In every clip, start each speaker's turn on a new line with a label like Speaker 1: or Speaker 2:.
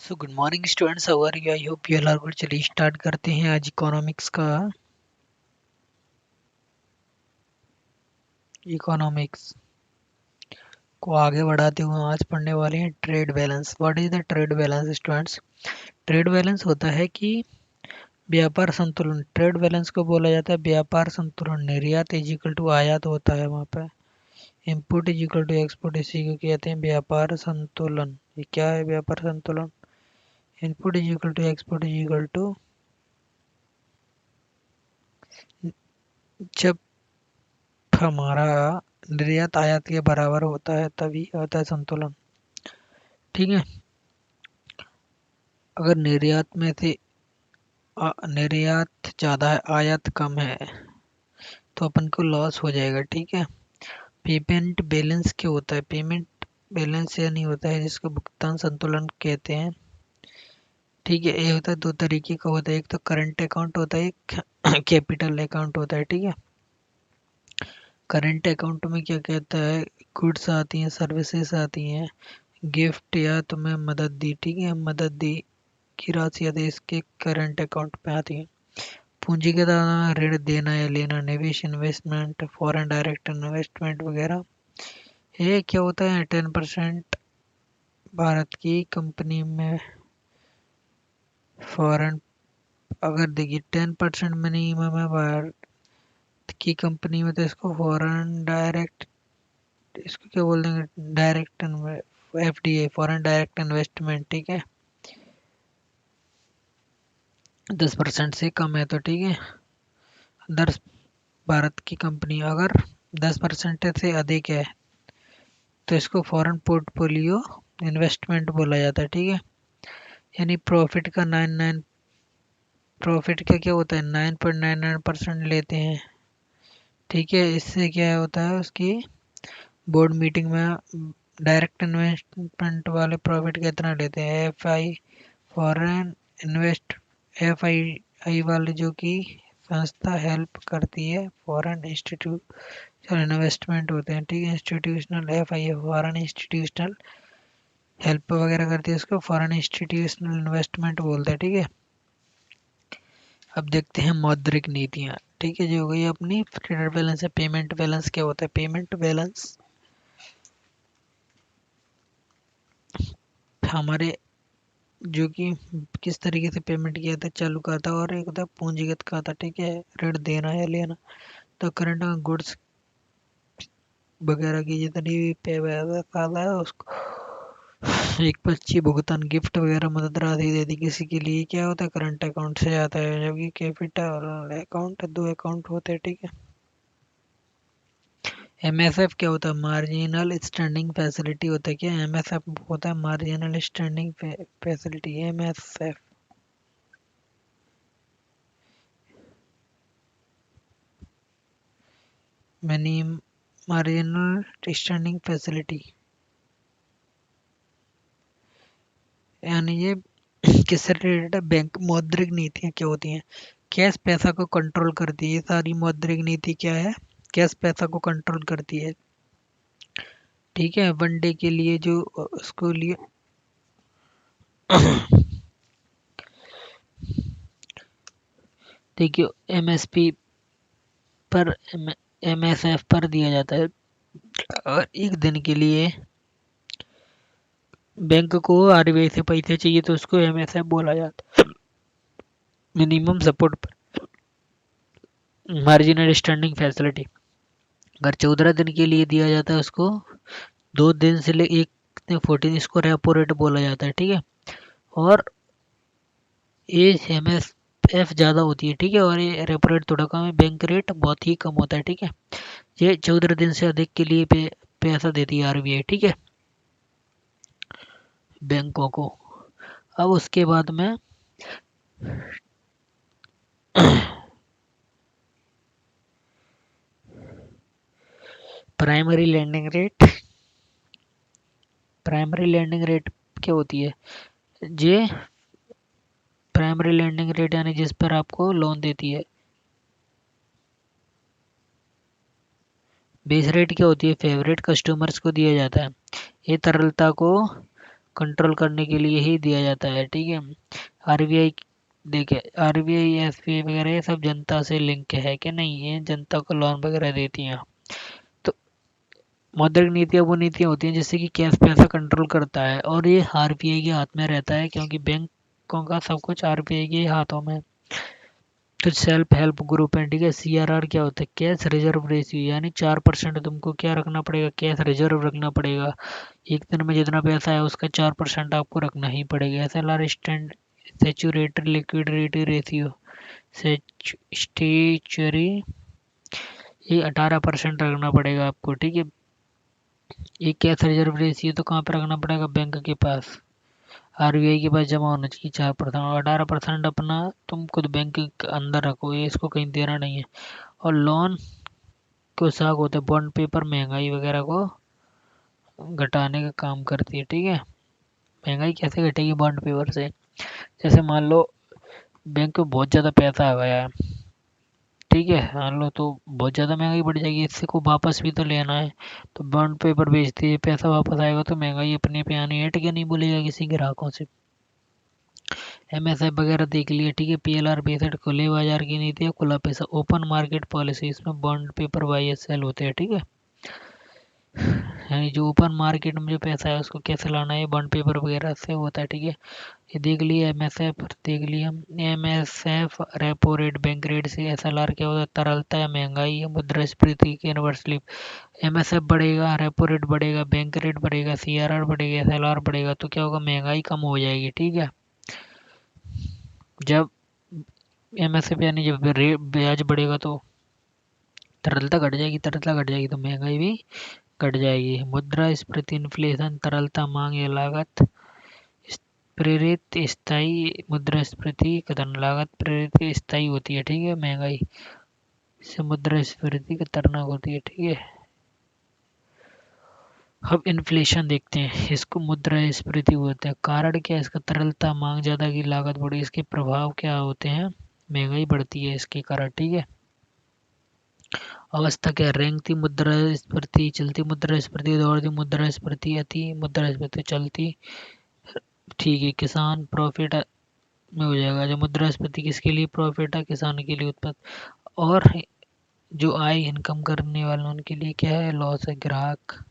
Speaker 1: So good morning students, how are you? I hope you all are good. चलिए start करते हैं आज economics को आगे बढ़ाते हुए आज पढ़ने वाले हैं trade balance. What is the trade balance students? Trade balance होता है कि व्यापार संतुलन। ट्रेड बैलेंस को बोला जाता है व्यापार संतुलन। निर्यात इज इक्वल टू आयात होता है वहाँ पे। Input is equal to export, इसी को कहते हैं व्यापार संतुलन। ये क्या है व्यापार संतुलन? Input is equal to export is equal to, जब हमारा निर्यात आयात के बराबर होता है तभी होता है संतुलन। ठीक है। अगर निर्यात में से निर्यात ज़्यादा है, आयात कम है, तो अपन को लॉस हो जाएगा। ठीक है। पेमेंट बैलेंस क्या होता है? पेमेंट बैलेंस या नहीं होता है जिसको भुगतान संतुलन कहते हैं। ठीक है। ये होता है दो तरीके का होता है, एक तो करंट अकाउंट होता है, एक कैपिटल अकाउंट होता है। ठीक है। करंट अकाउंट में क्या कहता है, गुड्स आती हैं, सर्विसेज आती हैं, गिफ्ट या तुम्हें मदद दी, ठीक है, मदद दी की राशि आदि इसके करंट अकाउंट पे आती है। पूंजीगत ऋण देना या लेना, निवेश, इन्वेस्टमेंट, फॉरेन डायरेक्ट इन्वेस्टमेंट वगैरह। ये क्या होता है? 10% भारत की कंपनी में फॉरेन, अगर देखिए 10% मिनिमम है भारत की कंपनी में, तो इसको फॉरेन डायरेक्ट, इसको क्या बोल देंगे, direct FDI, foreign direct investment. ठीक है। 10% से कम है तो ठीक है। दस भारत की कंपनी अगर 10% से अधिक है तो इसको फॉरेन पोर्टफोलियो इन्वेस्टमेंट बोला जाता है। ठीक है। यानी प्रॉफिट का क्या होता है, 9.99% लेते हैं। ठीक है। इससे क्या होता है, उसकी बोर्ड मीटिंग में डायरेक्ट इन्वेस्टमेंट वाले प्रॉफिट कितना लेते हैं, F I foreign invest, F I वाले जो कि संस्था हेल्प करती है, फॉरेन इंस्टीट्यूशनल इन्वेस्टमेंट होते हैं। ठीक है। Institutional, F I foreign institutional help वगैरह करती है, उसको फॉरेन इंस्टीट्यूशनल इन्वेस्टमेंट बोलते हैं। ठीक है। अब देखते हैं मौद्रिक नीतियाँ। ठीक है, जो हो गई अपनी ट्रेड बैलेंस है। पेमेंट बैलेंस क्या होता है? पेमेंट बैलेंस हमारे जो कि किस तरीके से पेमेंट किया था, चालू खाता और एक होता है पूंजीगत खाता। ठीक है, ऋण देना या लेना। तो करंट गुड्स वगैरह की जितनी भी पे खाता है उसको एक पर्ची भुगतान, गिफ्ट वगैरह, मदद राशि दे दी किसी के लिए, क्या होता है, करंट अकाउंट से आता है। जबकि कैपिटल अकाउंट, दो अकाउंट होते हैं। ठीक है। एमएसएफ क्या होता है? मार्जिनल स्टैंडिंग फैसिलिटी होता है। क्या एमएसएफ होता है? Marginal standing facility, MSF. Many marginal standing facility, यानी ये किससे रिलेटेड है? बैंक। मौद्रिक नीतियाँ क्या होती हैं? कैश पैसा को कंट्रोल करती है। ये सारी मौद्रिक नीति क्या है? कैश पैसा को कंट्रोल करती है। ठीक है। वन डे के लिए जो उसको लिए देखिए एमएसपी पर, एमएसएफ पर दिया जाता है। और एक दिन के लिए बैंक को आरबीआई से पैसे चाहिए तो उसको एमएसएफ बोला जाता है। Minimum support marginal standing facility अगर 14 दिन के लिए दिया जाता है उसको 2 दिन से ले एक 14, इसको रेपो रेट बोला जाता है। ठीक है। और ये एम एस एफ ज़्यादा होती है। ठीक है। और ये रेपो रेट थोड़ा कम है, बैंक रेट बहुत ही कम होता है। ठीक है। ये 14 दिन से अधिक के लिए पैसा देती है आरबीआई। ठीक है, बैंकों को। अब उसके बाद में primary landing rate, primary landing rate क्या होती है? ये प्राइमरी लैंडिंग रेट यानी जिस पर आपको लोन देती है। बेस रेट क्या होती है? फेवरेट कस्टमर्स को दिया जाता है। ये तरलता को कंट्रोल करने के लिए ही दिया जाता है, ठीक है। आरबीआई, देखिए आरबीआई एसबीआई वगैरह ये सब जनता से लिंक है कि नहीं, ये जनता को लोन वगैरह देती हैं। तो मौद्रिक नीतियाँ वो नीतियाँ होती हैं जिससे कि कैश पैसा कंट्रोल करता है, और ये आरबीआई के हाथ में रहता है, क्योंकि बैंकों का सब कुछ आरबीआई के हाथों में। तो सेल्फ हेल्प ग्रुप है, ठीक है। सीआरआर क्या होता है, कैश रिजर्व रेशियो, यानी 4% तुमको क्या रखना पड़ेगा, कैश रिजर्व रखना पड़ेगा। एक दिन में जितना पैसा है उसका 4% आपको रखना ही पड़ेगा। SLR stand statutory liquidity ratio, statutory, ये 18% रखना पड़ेगा आपको, ठीक है। ये कैश रिजर्व रेशियो तो कहाँ पर रखना पड़ेगा, बैंक के पास, आरबीआई के पास जमा होना चाहिए 4%, और 18% अपना तुम खुद बैंक के अंदर रखो, ये इसको कहीं देना नहीं है। और लोन को साख होता है, बॉन्ड पेपर महंगाई वगैरह को घटाने का काम करती है, ठीक है। महंगाई कैसे घटेगी, बॉन्ड पेपर से, जैसे मान लो बैंक में बहुत ज़्यादा पैसा आ गया है, ठीक है, मान लो, तो बहुत ज़्यादा महंगाई बढ़ जाएगी, इससे को वापस भी तो लेना है, तो बॉन्ड पेपर बेचती है, पैसा वापस आएगा तो महंगाई अपने पे आनी है, ठीक है, नहीं बोलेगा किसी ग्राहकों से। एमएसएफ वगैरह देख लिया, ठीक है। पीएलआर बेस्ड खुले बाजार की नीति है, खुला पैसा ओपन मार्केट पॉलिसी, इसमें बॉन्ड पेपर बाई सेल होते हैं, ठीक है। यानी जो ओपन मार्केट में जो पैसा है उसको कैसे लाना है, बॉन्ड पेपर वगैरह से होता है, ठीक है। ये देख लिया एमएसएफ, देख लिया MSF repo rate bank rate से। एसएलआर क्या होता है, तरलता या महंगाई या मुद्रास्फीति की इन्वर्सली। एमएसएफ बढ़ेगा, रेपो रेट बढ़ेगा, बैंक रेट बढ़ेगा, सीआरआर बढ़ेगा, एसएलआर बढ़ेगा, तो क्या होगा, महंगाई कम हो जाएगी, ठीक है। जब एमएसएफ यानी जब ब्याज बढ़ेगा तो तरलता घट जाएगी, तरलता घट जाएगी तो महंगाई भी घट जाएगी। मुद्रास्फीति इन्फ्लेशन, तरलता मांग या लागत प्रेरित स्थायी मुद्रास्फीति, कथन लागत प्रेरित स्थायी होती है, ठीक है। महंगाई से मुद्रास्फीति खतरनाक होती है, ठीक है। अब इन्फ्लेशन देखते हैं, इसको मुद्रास्फीति बोलते हैं। कारण क्या है इसका, तरलता मांग ज्यादा की लागत बढ़ी, इसके प्रभाव क्या होते हैं, महंगाई बढ़ती है इसके कारण, ठीक है। अवस्था क्या, रेंगती मुद्रास्फीति, चलती मुद्रास्फीति, दौड़ती मुद्रास्फीति, अति मुद्रास्फीति, चलती, ठीक है। किसान प्रॉफिट में हो जाएगा, जो मुद्रास्फीति किसके लिए प्रॉफिट है, किसान के लिए उत्पाद, और जो आय इनकम करने वाले उनके लिए क्या है, लॉस है। ग्राहक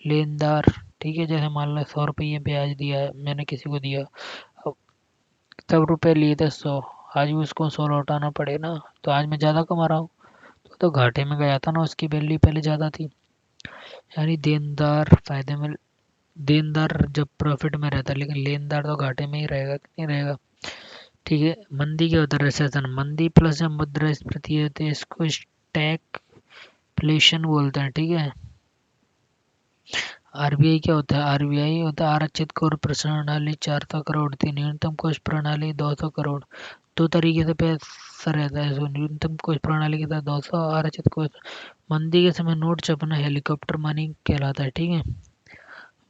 Speaker 1: लेनदार, ठीक है, जैसे मान लो 100 रुपये ब्याज दिया है मैंने किसी को दिया, अब 100 रुपये लिए थे 100, आज भी उसको 100 लौटाना पड़े ना, तो आज मैं ज़्यादा कमा रहा हूँ, तो घाटे में गया था ना, उसकी वैल्यू पहले ज़्यादा थी। यानी देनदार फायदे में, देनदार जब प्रॉफिट में रहता है, लेकिन लेनदार तो घाटे में ही रहेगा कि नहीं रहेगा, ठीक है। मंदी क्या होता है, रिसेशन, मंदी प्लस जब मुद्रास्फीति होती है इसको स्टैगफ्लेशन बोलते हैं, ठीक है। आरबीआई क्या होता है, आरबीआई होता है आरक्षित कर प्रणाली 400 करोड़ थी, न्यूनतम कोष प्रणाली 200 करोड़। दो तरीके से पैसा रहता है, सो न्यूनतम कोष प्रणाली के तहत 200, आरक्षित कोष। मंदी के समय नोट छपना हेलीकॉप्टर मनी कहलाता है, ठीक है।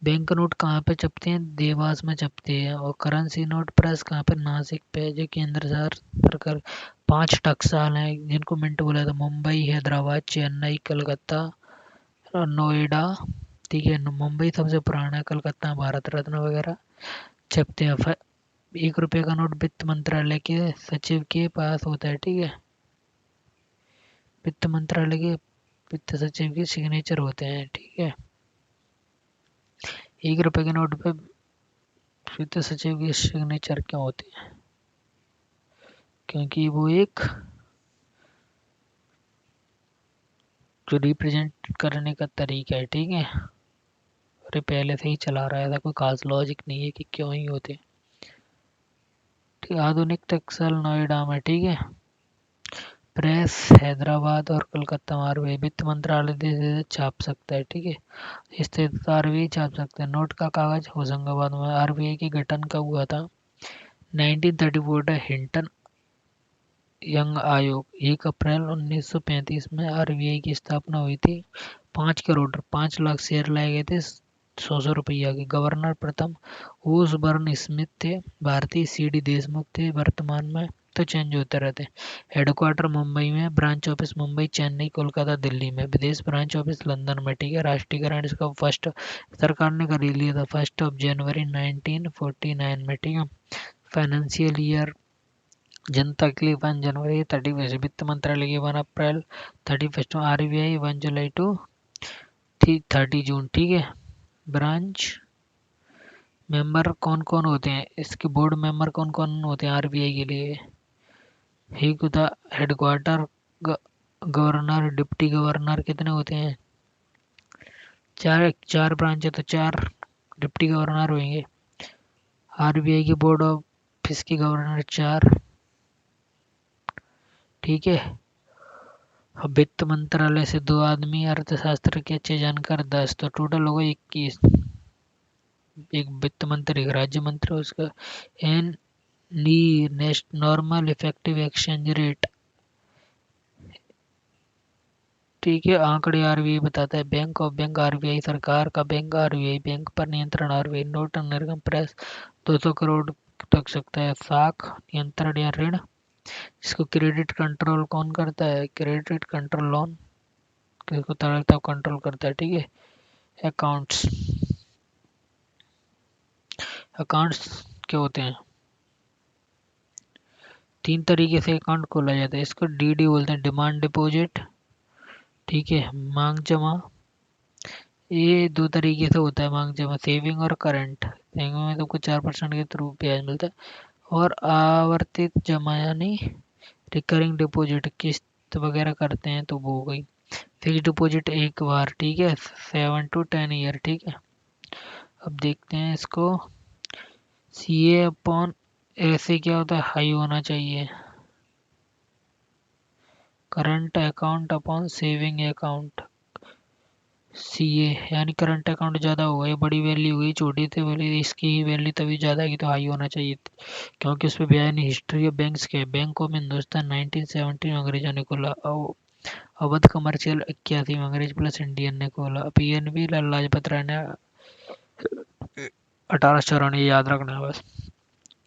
Speaker 1: बैंक नोट कहाँ पे छपते हैं, देवास में छपते हैं, और करेंसी नोट प्रेस कहाँ पे, नासिक पे, जो केंद्र सरकार। 5 टकसाल हैं जिनको मिंट बोला था, मुंबई, हैदराबाद, चेन्नई, कलकत्ता और नोएडा, ठीक है। मुंबई सबसे पुराना है, कलकत्ता भारत रत्न वगैरह छपते हैं। 1 रुपये का नोट वित्त मंत्रालय के सचिव के पास होता है, ठीक है। वित्त मंत्रालय के वित्त सचिव के सिग्नेचर होते हैं, ठीक है। 1 रुपये के नोट पे वित्त सचिव के सिग्नेचर क्यों होते हैं, क्योंकि वो एक जो रिप्रेजेंट करने का तरीका है, ठीक है। अरे पहले से ही चला रहा है, ऐसा कोई खास लॉजिक नहीं है कि क्यों ही होते, ठीक है। आधुनिक टक्सल नोएडा में, ठीक है। प्रेस हैदराबाद और कलकत्ता में, आरबीआई वित्त मंत्रालय से छाप सकता है, ठीक है। स्थित आरबीआई छाप सकते हैं। नोट का कागज होशंगाबाद में। आरबीआई के गठन कब हुआ था, 1934 हिंटन यंग आयोग। 1 अप्रैल 1935 में आरबीआई की स्थापना हुई थी। 5 करोड़ 5 लाख शेयर लाए गए थे, 100 रुपया के। गवर्नर प्रथम ओसबर्न स्मिथ थे, भारतीय सीडी देशमुख थे, वर्तमान में तो चेंज होते रहते हैं। हेडक्वार्टर मुंबई में, ब्रांच ऑफिस मुंबई, चेन्नई, कोलकाता, दिल्ली में। विदेश ब्रांच ऑफिस लंदन में, ठीक है। राष्ट्रीयकरण इसका फर्स्ट सरकार ने कर लिया था 1 जनवरी 1949 में, ठीक है। फाइनेंशियल ईयर जनता के लिए 1 जनवरी 31, वित्त मंत्रालय की 1 अप्रैल 31, RBI 1 जुलाई टू 30 जून, ठीक है। ब्रांच मेंबर कौन कौन होते हैं, इसके बोर्ड मेंबर कौन कौन होते हैं RBI के लिए? एक होता हेडक्वार्टर गवर्नर, डिप्टी गवर्नर, कितने होते हैं? चार चार ब्रांच है तो 4 डिप्टी गवर्नर होंगे। RBI की बोर्ड ऑफिस के गवर्नर 4, ठीक है। अब वित्त मंत्रालय से 2 आदमी, अर्थशास्त्र के अच्छे जानकार 10, तो टोटल होगा 21। एक वित्त मंत्री, एक राज्य मंत्री, उसका एन नी नॉर्मल इफेक्टिव एक्सचेंज रेट, ठीक है। आंकड़े RBI बताता है। बैंक ऑफ बैंक RBI, सरकार का बैंक RBI, बैंक पर नियंत्रण RBI। नोट निर्गम प्रेस 200 करोड़ तक सकता है। साख नियंत्रण या ऋण, इसको क्रेडिट कंट्रोल कौन करता है? क्रेडिट कंट्रोल लोन किसको तरलता कंट्रोल करता है, ठीक है। अकाउंट्स, अकाउंट्स क्या होते हैं? 3 तरीके से अकाउंट खोला जाता है। इसको DD बोलते हैं, डिमांड डिपॉजिट, ठीक है। मांग जमा, ये 2 तरीके से होता है मांग जमा, सेविंग और करंट। सेविंग में तुमको 4% के थ्रू ब्याज मिलता है, और आवर्तित जमा यानी रिकरिंग डिपॉजिट, किस्त वगैरह करते हैं तो वो हो गई। फिक्स डिपॉजिट एक बार, ठीक है, 7 to 10 ईयर, ठीक है। अब देखते हैं इसको। CA अपॉन ऐसे क्या होता है, हाई होना चाहिए। Current account upon saving account, CA यानी करंट अकाउंट ज़्यादा होगा, ये बड़ी वैल्यू हुई, छोटी थी वैल्यू, इसकी ही वैल्यू तभी ज़्यादा है तो हाई होना चाहिए, क्योंकि उस पर ब्याज नहीं। हिस्ट्री ऑफ बैंक्स के, बैंक ऑफ हिंदुस्तान 1970 में अंग्रेजों ने खोला। अवध कमर्शियल 81 में अंग्रेज प्लस इंडियन ने खोला। PNB लाला लाजपत राय ने 1894, याद रखना बस।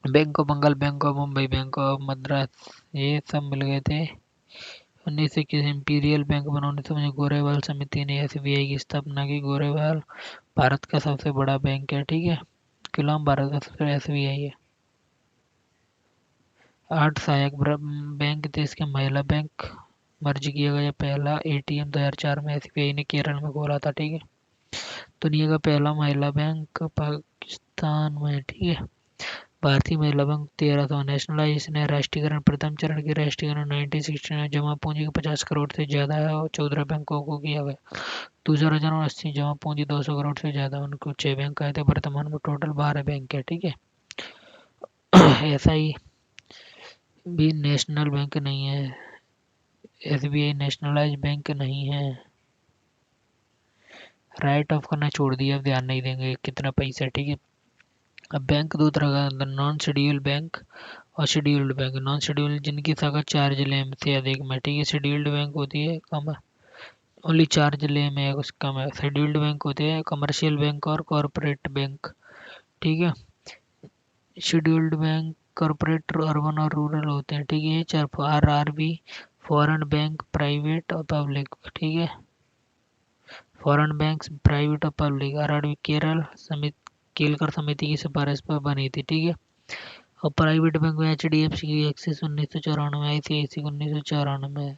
Speaker 1: Bank of Bengal, Bank of Mumbai, Bank of Madras, ये सब मिल गए थे 1921। इंपीरियल बैंक बना 1900। गोरेवाल समिति ने SBI की स्थापना की। गोरेवाल भारत का सबसे बड़ा बैंक है, ठीक है। गुलाम भारत का सबसे SBI है। 8 सहायक बैंक देश के महिला बैंक मर्ज किया गया। पहला ATM 2004 में SBI ने केरल में खोला था, ठीक है। दुनिया का पहला महिला बैंक पाकिस्तान में, ठीक है। भारतीय महिला बैंक 1300। नेशनलाइजेशन है, राष्ट्रीयकरण, प्रथम चरण की राष्ट्रीयकरण 1960 में। जमा पूंजी 50 करोड़ से ज्यादा है और 14 बैंकों को किया गया। 2080 जमा पूंजी 200 करोड़ से ज्यादा, उनको 6 बैंक आए थे। वर्तमान में टोटल 12 बैंक है, ठीक है। ऐसा ही भी नेशनल बैंक नहीं है, SBI नेशनलाइज बैंक नहीं है। राइट ऑफ करना छोड़ दिया, अब ध्यान नहीं देंगे कितना पैसा, ठीक है। अब बैंक दो तरह का, नॉन शेड्यूल्ड बैंक और शेड्यूल्ड बैंक। नॉन शेड्यूल्ड जिनकी शाखा 4 जिले में से अधिक में, ठीक है। शेड्यूल्ड बैंक होती है कम, ओनली 4 जिले में कुछ कम है। शेड्यूल्ड बैंक होते हैं कमर्शियल बैंक और कॉरपोरेट बैंक, ठीक है। शेड्यूल्ड बैंक कॉरपोरेट, अर्बन और रूरल होते हैं, ठीक है। 4 RRB, फॉरेन बैंक, प्राइवेट और पब्लिक, ठीक है। फॉरेन बैंक्स प्राइवेट और पब्लिक। RRB केरल समिति, केलकर समिति की सिफारिश पर बनी थी, ठीक है। और प्राइवेट बैंक में HDFC की, axis 1994, ICICI 1994,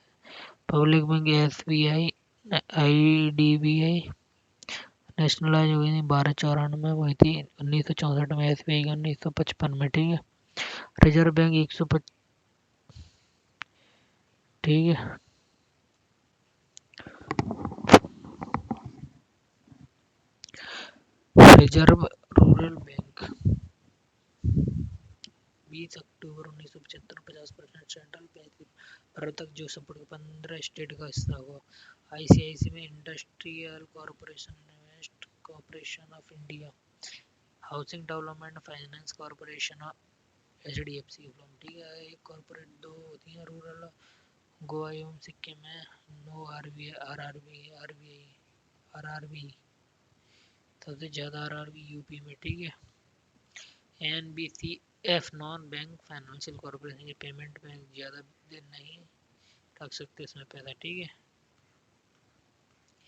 Speaker 1: public bank SBI, IDBI nationalise हुई थी 1294 हुई थी। 1964 में SBI की 1955 में, ठीक है। रिजर्व बैंक 125, ठीक है। रिजर्व रूरल बैंक 20 अक्टूबर 1975 50% सेंट्रल बैंक भारत तक जो सपोर्ट 15 स्टेट का हिस्सा हुआ। ICICI में industrial corporation, invest corporation of India, housing development finance corporation of HDFC firm, ठीक है। एक कॉरपोरेट दो होती हैं, रूरल गोवा एवं सिक्किम में। नो RRB सबसे ज़्यादा RRB यूपी में, ठीक है। NBC F non bank financial corporation की पेमेंट बैंक ज़्यादा दिन नहीं रख सकते इसमें पैसा, ठीक है।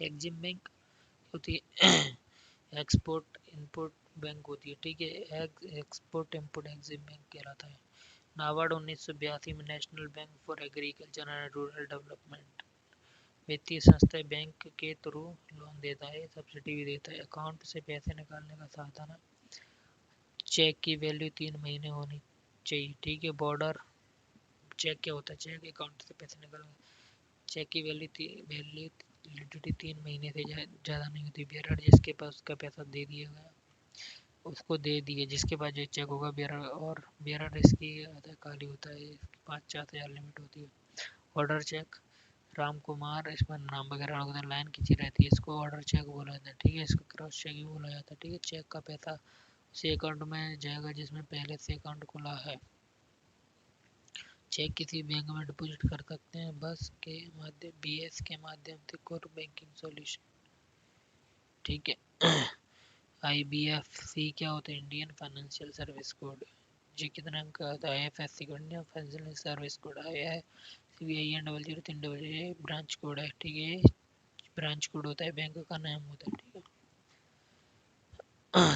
Speaker 1: एग्जिम बैंक होती है एक्सपोर्ट इंपोर्ट बैंक होती है, ठीक है। एक्सपोर्ट इंपोर्ट एग्जिम बैंक कहलाता है। नाबार्ड 1982 में national bank for agriculture and rural development वित्तीय संस्था बैंक के थ्रू लोन देता है, सब्सिडी भी देता है। अकाउंट से पैसे निकालने का साधन है। चेक की वैल्यू 3 महीने होनी चाहिए, ठीक है। बॉर्डर चेक क्या होता है? चेक अकाउंट से पैसे निकालना। चेक की वैलिडिटी 3 महीने से ज़्यादा नहीं होती। बेरर जिसके पास उसका पैसा दे दिया गया उसको दे दिए, जिसके पास जो चेक होगा बेरर, और बेरर इसकी आधा खाली होता है। 5-4 हज़ार लिमिट होती है। ऑर्डर चेक राम कुमार, इसमें नाम वगैरह होता है, लाइन खींची रहती है, इसको ऑर्डर चेक बोला जाता है, ठीक है। इसको क्रॉस चेक भी बोला जाता है, ठीक है। चेक का पैसा उसी अकाउंट में जाएगा जिसमें पहले से अकाउंट खुला है। चेक किसी बैंक में डिपॉजिट कर सकते हैं बस के माध्यम बीएस के माध्यम से कोर बैंकिंग सॉल्यूशन, ठीक है। आईबीएफसी क्या होता है? Indian financial service code. जी कितना अंक का होता है? IFSC code, Indian financial service code. I है CVIN 003 ब्रांच कोड है, ठीक है। ब्रांच कोड होता है, बैंक का नाम होता है, ठीक है।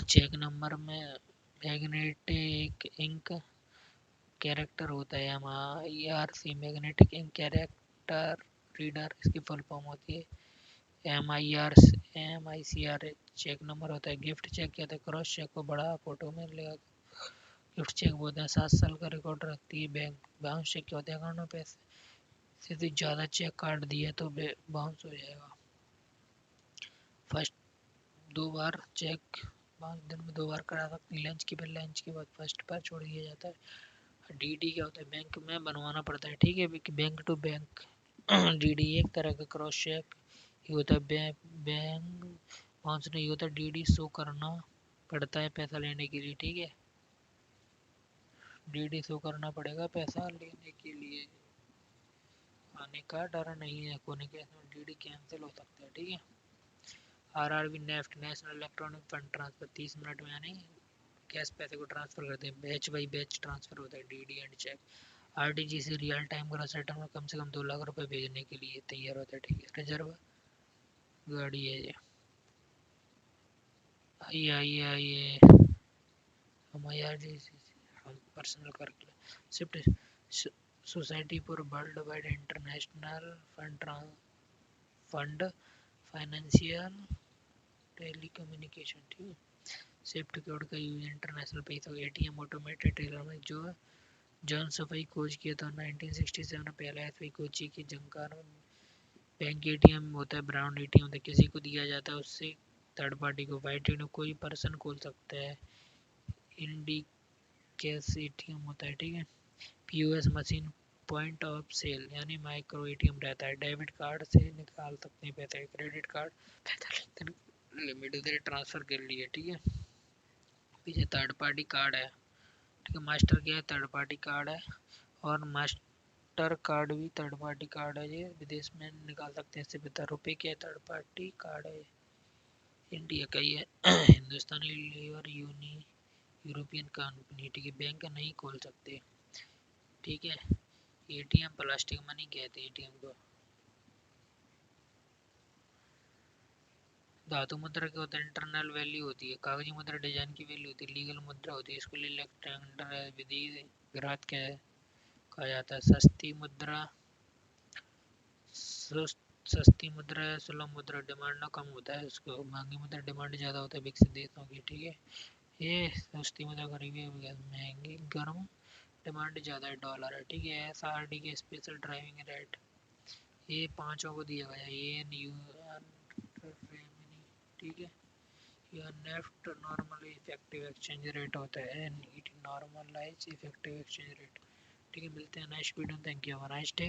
Speaker 1: चेक नंबर में मैग्नेटिक इंक कैरेक्टर होता है, MIRC magnetic ink character reader इसकी फुल फॉर्म होती है। MICR चेक नंबर होता है। गिफ्ट चेक क्या होता है? क्रॉस चेक को बड़ा फोटो में ले गिफ्ट चेक बोलते हैं। 7 साल का रिकॉर्ड रखती है बैंक। बाउंस चेक क्या होता है? अकाउंट में पैसे से ज़्यादा चेक काट दिया तो बाउंस हो जाएगा। फर्स्ट 2 बार चेक 5 दिन में 2 बार करा सकते हैं। लंच के बाद लंच के बाद फर्स्ट बार छोड़ दिया जाता है। डीडी क्या होता है? बैंक में बनवाना पड़ता है, ठीक है। बैंक टू बैंक डीडी एक तरह का क्रॉस चेक ही होता है। बैंक बाउंस नहीं होता। डीडी शो करना पड़ता है पैसा लेने के लिए, ठीक है। डीडी शो करना पड़ेगा पैसा लेने के लिए। आने का डर नहीं है, कोने के डीडी कैंसिल हो सकता है, ठीक है। RRB NEFT national electronic fund transfer 30 minute में यानी कैश पैसे को ट्रांसफर करते हैं। बैच बाई बैच ट्रांसफर होता है, DD and cheque. RTGS real time gross settlement कम से कम 2 लाख रुपए भेजने के लिए तैयार होता है, ठीक है। रिजर्व गाड़ी है ये। आइए हम पर्सनल कर shift society for world wide international fund financial telecommunication, ठीक है। स्विफ्ट कोड का यूज इंटरनेशनल पैसा एटीएम ऑटोमेटेड टेलर में जो जॉन सफाई खोज किया था 1967 में। पहला एसआई कोची की जंकार बैंक एटीएम होता है, ब्राउन एटीएम होता है, किसी को दिया जाता है उससे थर्ड पार्टी को। वाइट एटीएम कोई पर्सन खोल सकता है। इंडिकेस एटीएम होता है, ठीक है। POS machine point of sale यानी माइक्रो एटीएम रहता है। डेबिट कार्ड से निकाल सकते हैं पैसे। क्रेडिट कार्ड लिमिट से ट्रांसफर कर लिए, ठीक है। पीछे थर्ड पार्टी कार्ड है, ठीक है। मास्टर क्या है? थर्ड पार्टी कार्ड है। और मास्टर कार्ड भी थर्ड पार्टी कार्ड है, ये विदेश में निकाल सकते हैं इससे बेहतर। रुपए क्या है? थर्ड पार्टी कार्ड है, इंडिया का ही है। हिंदुस्तानी लीवर यूरोपियन कंपनी, ठीक है। बैंक नहीं खोल सकते, ठीक है। एटीएम प्लास्टिक मनी कहते हैं एटीएम को। धातु मुद्रा क्या होता है? इंटरनल वैल्यू होती है। कागजी मुद्रा डिजाइन की वैल्यू होती है। लीगल मुद्रा होती है, इसको लिए विधि ग्राहक कहा जाता है। सस्ती मुद्रा है। सुलभ मुद्रा डिमांड ना कम होता है उसको। महंगी मुद्रा डिमांड ज़्यादा होता है विकसित देशों की, ठीक है। ये सस्ती मुद्रा गरीबी, महंगी गर्म डिमांड ज़्यादा है, डॉलर है, ठीक है। SRD के स्पेशल ड्राइविंग रेट ये पाँचों को दिया गया है। ये ठीक है। यह NEFT normal effective exchange rate होता है। NET normalize effective exchange rate, ठीक है। मिलते हैं next video. Thank you, have a nice day.